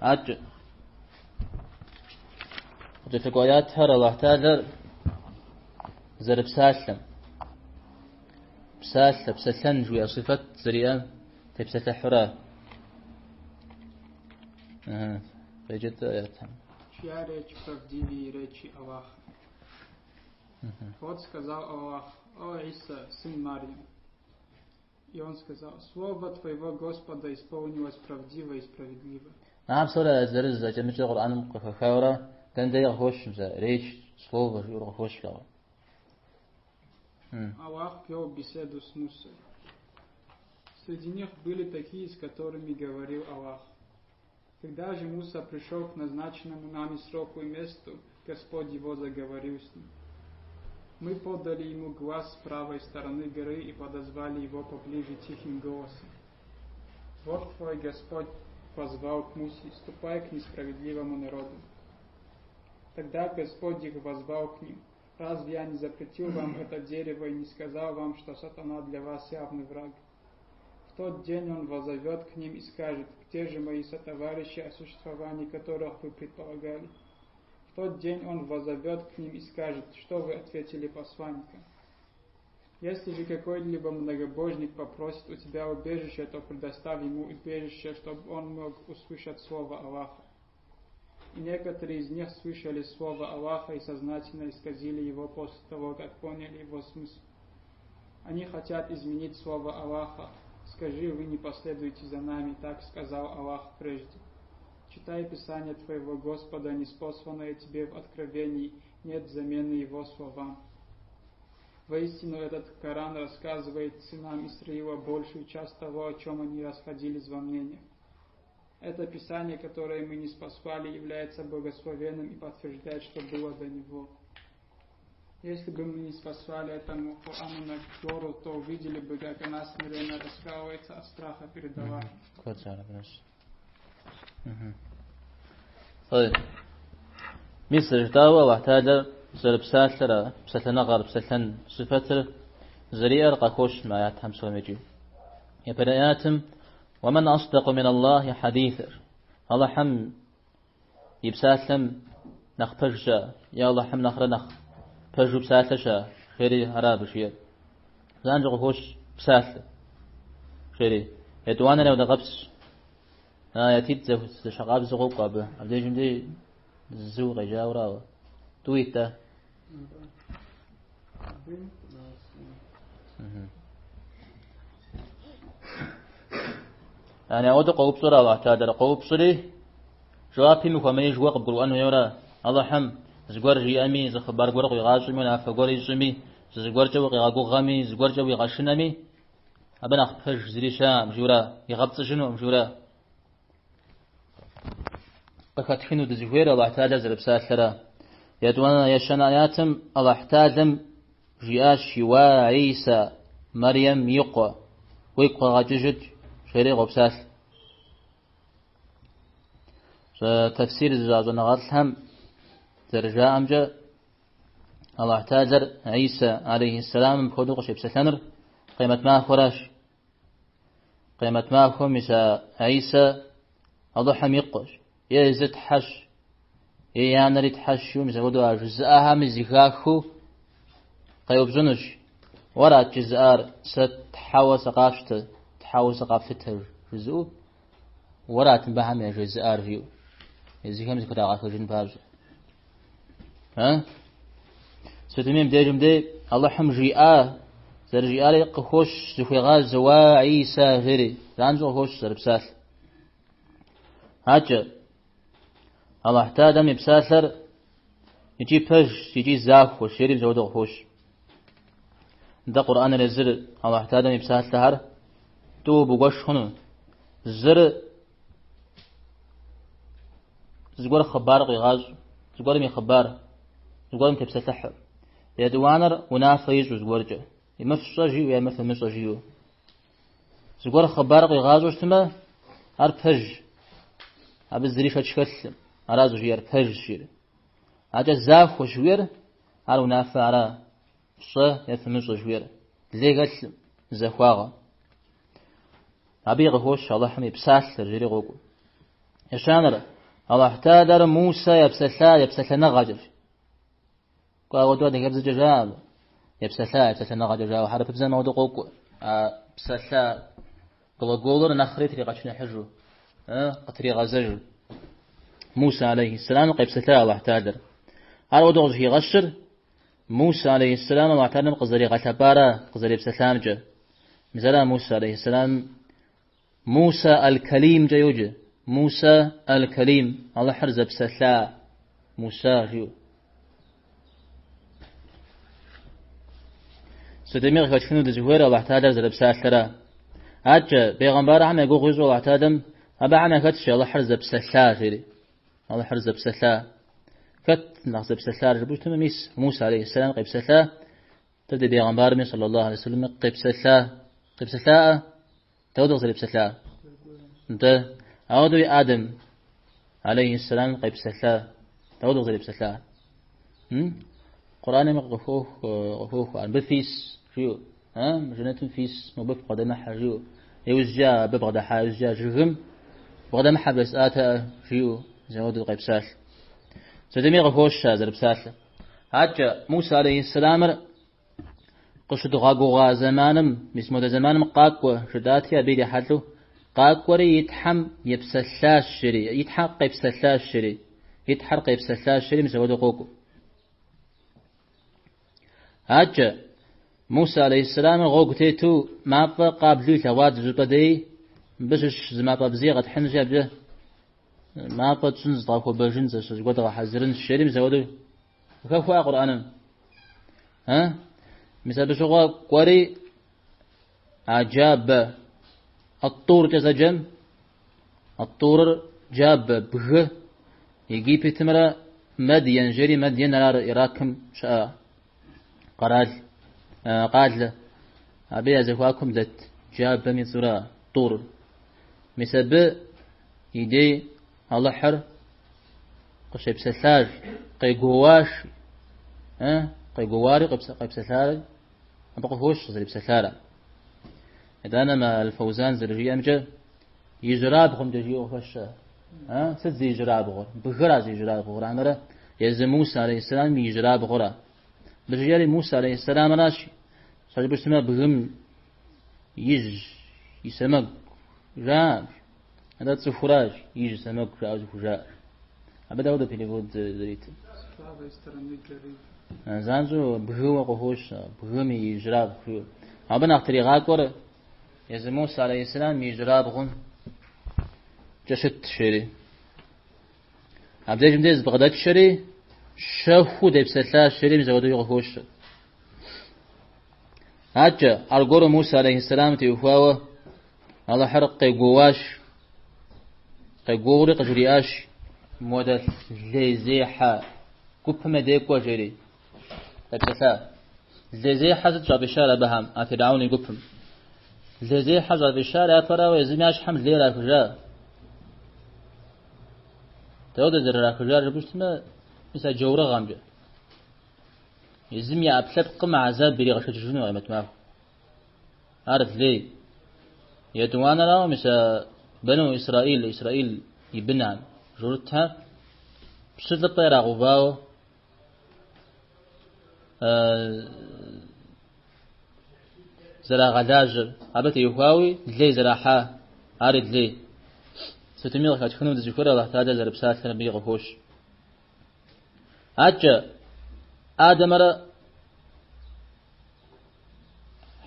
عج في قويات هر الله تعالى زر بسالم بسلن جوية صفة زريان تبسل حرا فيجد آياتهم Чья речь правдивее речи Аллаха? Вот сказал Аллах: «О Иса, сын Марьям». И он сказал: «Слово твоего Господа исполнилось правдиво и справедливо». نعم سورة زرز جميع القرآن مقفى كان ده يغوش ريش слово يغوش له. Аллах вел беседу с Мусой. Среди них были такие, с которыми говорил Аллах. Когда же Муса пришел к назначенному нами сроку и месту, Господь его заговорил с ним. Мы подали ему глаз с правой стороны горы и подозвали его поближе тихим голосом. Вот твой Господь позвал к Мусе: «Ступай к несправедливому народу». Тогда Господь их возвал к ним: «Разве я не запретил вам это дерево и не сказал вам, что сатана для вас явный враг? В тот день он воззовет к ним и скажет: где же мои сотоварищи, о существовании которых вы предполагали? В тот день он воззовет к ним и скажет: что вы ответили посланникам? Если же какой-либо многобожник попросит у тебя убежище, то предоставь ему убежище, чтобы он мог услышать слово Аллаха». И некоторые из них слышали слово Аллаха и сознательно исказили его после того, как поняли его смысл. Они хотят изменить слово Аллаха. Скажи: вы не последуете за нами, так сказал Аллах прежде. Читай Писание твоего Господа, ниспосланное тебе в откровении, нет замены его словам. Воистину, этот Коран рассказывает сынам Исраила большую часть того, о чем они расходились во мнениях. Это Писание, которое мы ниспослали, является благословенным и подтверждает, что было до него. Если бы мы не спасали этому Корану на Тору, то увидели бы, как она смиренно раскалывается от страха перед Аллахом. طيب مثل جداوة واحتاج زر بساتر بساتنا غار بساتن صفتر زريئة رقاكوش ما ياتهم سوميجي يبدأياتم ومن أصدق من الله حديثر الله حم يبساتم نخبرجا يا الله حم نخرنخ برجو بساتشا خيري هراب شيء زانجو خوش بساتل خيري يدوانا لو دغبس يتيت زو شغاب زغو قابه عبدي جمدي زوغ جاورا تويتا يعني أود قوب صرا واحتاج قوب صري جوابي مخمني جوا قبل أنه يورا الله حم زغور جي أمي زخبار غور قيغاش من أفغور يسمي زغور جو قيغاغو غامي زغور جو يغاشنامي أبنا خفج زريشا مجورا يغبط شنو مجورا بكتخنو دزغير الله احتاج زربساترا يدوانا يشناياتم الله احتاجم جياش وعيسى مريم يقوى ويقوى غاججد شريق وبسال تفسير الزازون غالهم درجاء أمجا الله احتاجر عيسى عليه السلام بخدوق شبسلنر قيمة ما فراش قيمة ما خمسة عيسى الله حم يقوش يزد حش يانريت حشو مزودوا جزءها مزيخاخو قيوب زنش ورا جزار ستحاول ثقافته تحاول ثقافته جزء ورا تنبها من جزار فيو يزيخا مزيخا عاقل جن باز ها ستميم ديجم دي الله حم جيئة زر جيئة يقخوش زخيغا زوا عيسى غيري رانزو خوش زر بسال هاجة الله احتاجم يبسالر يجي بج يجي زاخ وشيري زودو خوش ده قرآن الزر الله احتاجم يبسالر تو بوغش خنو زر زغور خبار قيغاز زغور مي خبار زغور تبسلح يدوانر ونافيز زغورجه يمفصجي ويا مفمصجيو زغور خبار قيغاز وشتما ارفج ابزريفه تشكل أرازو جير فج شير أجا زاف وشوير أرو نافع على صا يفمس وشوير ليغل زخواغا أبي غوش الله حمي بسال رجري غوكو يشانر الله احتادر موسى يبسلا نغجر قاعد ودك يبز ججال يبسلا نغجر وحرف بزن موضوع قوق بسلا قولر نخري طريقة شنو حجو طريقة زجر موسى عليه السلام قيبسلا الله احتادر هذا وضوء في غشر موسى عليه السلام الله احتادر قزري غتبارا قزري بسلامجه مثلا موسى عليه السلام موسى الكليم جيوجه موسى الكليم الله حرز بسلا موسى جيو ستميغ كتشنو دزوير الله احتادر زر بسلا أجا بيغمبار عم يقول غيزو الله احتادم أبا عم كتش الله حرز بسلا جيري الله حرز بسلا كت نغز بسلا ربوش تماميس موسى عليه السلام قيب سلا تبدي بيغمبار صلى الله عليه وسلم قيب سلا تودغ زر بسلا انت أودو آدم عليه السلام قيب سلا تودغ زر بسلا قرآن غفوه عن بفيس جيو جنة فيس مبف قدم حجيو يوزجا ببغدا حاجا جغم بغدا محبس آتا جيو زود قيب سال سدمي غفوش زر بسال هاجا موسى عليه السلام قشد غاقوغا زمانم مسمود زمانم قاقوة شداتي أبيدي حدلو قاقوري يتحم يبسلاش شري يتحق يبسلاش شري يتحرق يبسلاش شري مسود قوقو هاجا موسى عليه السلام غوقتيتو مابا قابلو ثواد زبدي بشش زمابا بزيغة حنجا بجه مابا تشنز طاقو بجنز شجوة حزرن الشري مسود وكفوا قرآن مثل بشغا قوري عجاب الطور جزجم الطور جاب بغ يجيب تمرة مدين جري مدين نار إراكم شاء قال أبي أزفاكم ذات جاب مصر طور مثل يدي الله حر قشيب سلاج قيقواش قيقواري قيب سلاج بقفوش زي بسلارة إذا أنا ما الفوزان زرجي أمجا يجرابهم جيو فشة سد يجرابهم بغرا يجرابهم عمره يز موسى عليه السلام يجرابهم بجيالي موسى عليه السلام راشي صاحب اسمه بغم يسمى جاج هذا تصفراج يجي سمك جاج فجاج أبدا هذا في بود زريت زانزو بغوا قهوش بغمي يجراب خيو أبنا اختريقات ورا يز موسى عليه السلام يجراب غن جشت شري أبدا جمديز بغداد شري شافو ديب سلا شري مزودو يقهوش هاجا أرجور موسى عليه السلام تيوفاوه الله حرق قيقواش قيقوري قجرياش مودة زيزيحة كوبما ديكوا جري تكسا زيزي حزت جاب الشارع بهم أتدعوني يقفهم زيزي حزت الشارع ترى ويزمياش حمل ليرة كجا تود زر كجا ربشتنا مثل جورة غامجة يزمي أبسط قمع عذاب بري غشة جنو قيمت معه عارف ليه يدوانا له مثل بنو إسرائيل يبنان جورتها بشد الطيرة غباو زرا غداجر أبت يهواوي لي زراحة عارض لي ستميل خات خنود ذكر الله تعالى زر بسات نبي غفوش أجا آدم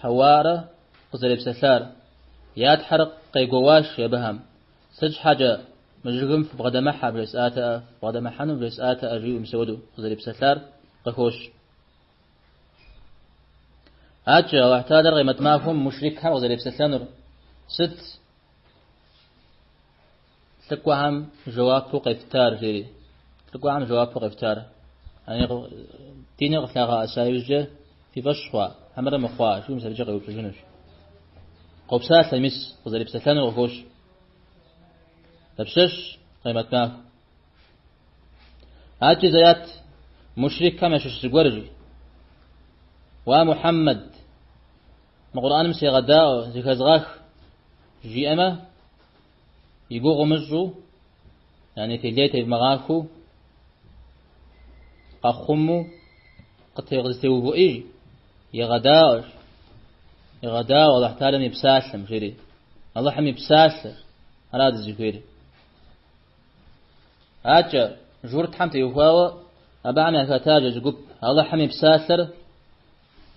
حوارة قزر بسثار ياد حرق قيقواش يبهم سج حاجة مجرم في بغدمحة برسآتا بغدمحانو برسآتا أجيو مسودو قزر بسثار قفوش أجا واحتادر غيمت مافهم مشركها وزر بسثانر ست تلقوهم جوابو قفتار جيري تلقوهم جوابو قفتار يعني ديني غفلاغا أسايوجة في بشخوا همرا مخوا شو مسابجة غيوب سجنوش قوبسات لمس وزر بسثانر وغفوش تبشش قيمت مافو أجا زيات مشركها مشوش سقورجي ومحمد القرآن مسي غداء زي كزغاخ جي أما يقوغ مجو يعني في الليل مغاكو قخمو قد يغزتو بؤي يغداء والله تعالى مبساسم جري الله حمي بساسر هذا الزكير أجا جورت حمت يفاوى أبعنا كتاج جب الله حمي بساسر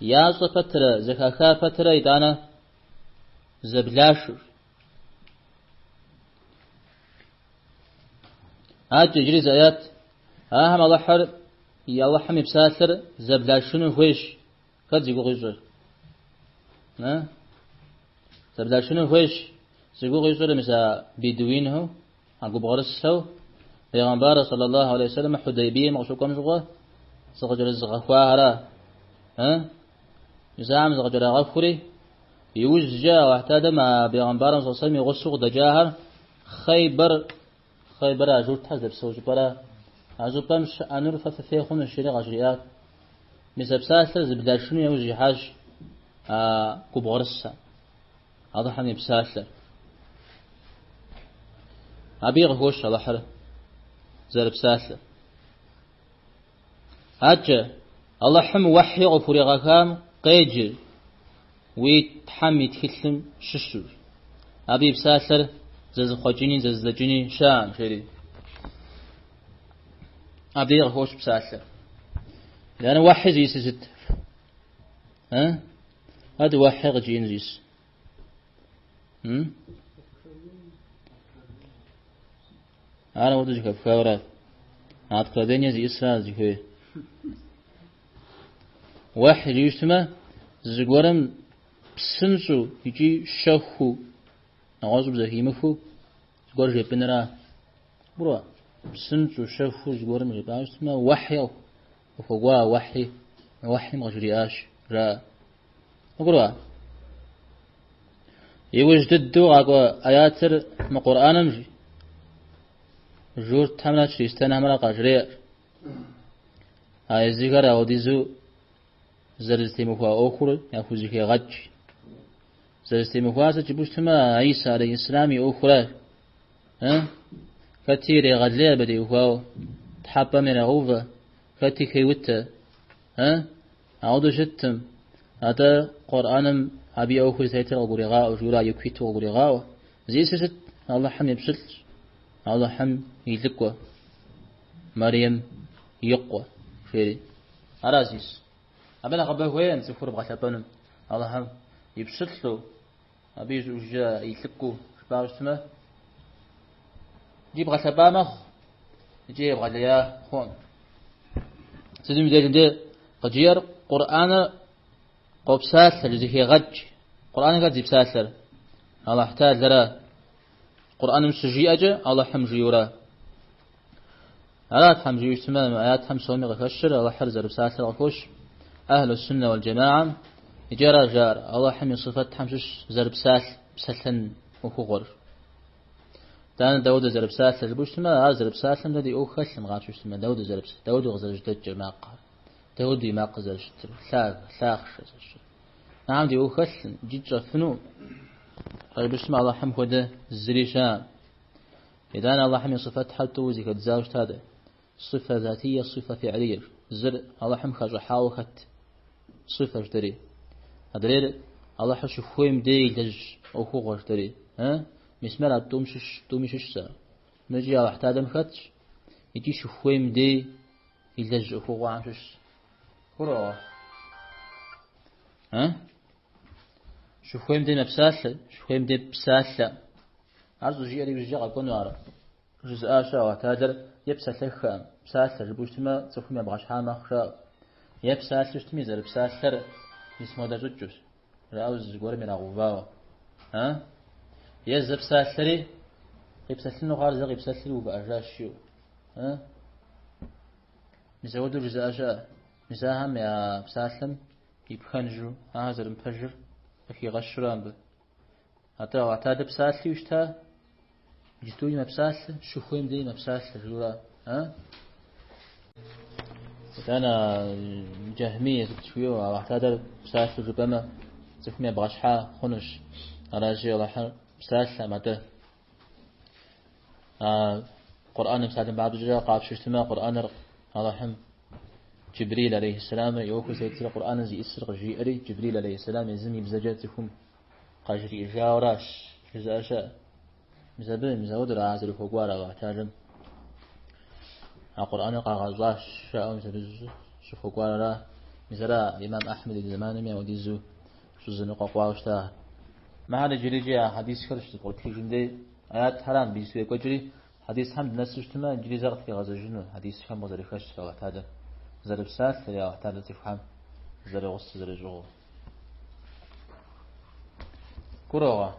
يا فترة زكاكا فترة يدانا زبلاشر أجا جري زيات أهم الله حر يا الله حمي بساسر زبلاشنو خويش قد يقول غير زبلاشنو خويش يقول غير مثلا بدوينه عقب غرسه پیغمبر صلی الله علیه وسلم حدیبیه مقصودم زغه زغجر زغه خواره زعم زغجر غفوري يوجا واحتاد مع پیغمبر صلی الله علیه وسلم يغسق دجاهر خيبر اجور تحذر سوج برا ازوبم انور ففيخون الشريعه غجريات مسبساسر زبداشنو يوجي حاج كبغرسه هذا حني بساسر أبيغ هوش على حر زرب ساسة هاتجا الله حم وحي غفوري غاكام قيجر ويتحمي تكلم ششور أبي بساسر زز خوجيني زز لجيني شان شري أبيغ هوش بساسر لأن وحي زيس زد هذا وحي غجين زيس أنا ودي جك بخبرات عاد كردني زي إسرائيل جكوي واحد يجتمع زجورم بسنسو يجي شخو نعوذ بزهيمخو زجور جبنرا بروا بسنسو شخو زجورم جباش تما وحي وفوا وحي مغجرياش را بروا يوجددو أقوى آياتر من قرآن مجي جور تمنا شيستان همرا قجرير هاي زيغر اوديزو زرزتي مخوا اخر يافوزي كي غج زرزتي مخوا سجبوشتما عيسى عليه السلام اخر كتير غدلير بدي اخواو تحبا من غوفا كتي كي وتا اودو شتم هذا قرآن ابي اخر سيتر غوريغا وجورا يكويتو غوريغا زي سيست الله حمي بسلت الله حم يلقوا مريم يقوى فيري أرازيس أبنا قبل وين سفر بغشابنم الله حم يبسطلو أبي زوجا يلقوا شبارستما جيب غشابامخ جيب غليا خون سيدي مدير ده قجير قرآن قبسات لذي غج قرآن قد يبسات الله احتاج لرا قرآن مسجي أجا الله حمجي يورا آيات حمجي يجتمع آيات حم سومي غفشر الله حرز رسالة الغفوش أهل السنة والجماعة جار الله حمي صفات حمشش زرب سال بسلن وخغر دان داود زرب سال البوشتما زرب سال الذي أوخش مغاش يجتمع داود غزر جدد جماقة داود يماق زر شتر ثاخش نعم دي أوخش جيجا فنون طيب اسمع الله حم خده الزريشان إذا الله حم صفات حال توزي كتزاوج هذا صفة ذاتية صفة فعلية زر الله حم خرج حاوخت صفة جدري هذا الله حش خويم دي دج أو خوغ جدري مسمار تومشش سا نجي على احتادم خدش يجي شخويم دي يدج أو خوغ عنشش كرة شخويم دي نبساسة شخويم دي بساسة عرضو جيري بجيغ أكون وعرا جزء آشا وتادر يبساسة خام بساسة جبوشتما تخويم بغاش حاما خشا يبساسة جتمي زر بساسة يسمو دا جوجوش رأوز جوار من أغوباوا يزر بساسة لي يبساسة نغار زغ يبساسة لي وبأجاشيو نزودو جزء آشا نزاهم يا بساسة يبخنجو هذا المفجر أخي غشران به حتى وعتاد بساسي وشتا جتوي مبساسة شخويم دي مبساسة جورا أنا جهمية تشويو وعتاد بساسة ربما تفهمي بغشحة خنش أراجي الله بساسة مده قرآن مساعد بعض جرا قاب شتما قرآن الله حم جبريل عليه السلام يوكو سيتر قرآن زي إسر جيري جبريل عليه السلام يزمي بزجاتكم قاجري جاوراش جزاشا مزابل مزود رازل فوقوارا واحتاجم القرآن قاغزاش شاء مزابل فوقوارا مزرا الإمام أحمد الزمان ميا وديزو شو زنقا قواوشتا ما هذا جريجيا حديث كرش تقول في جندي آيات حرام بيسوي كجري حديث حمد نسوشتما جري زغط في غزة جنو حديث كم وزري خش واحتاجم زرب سات يا واحتاج تفهم زري غص زري جغو كروغا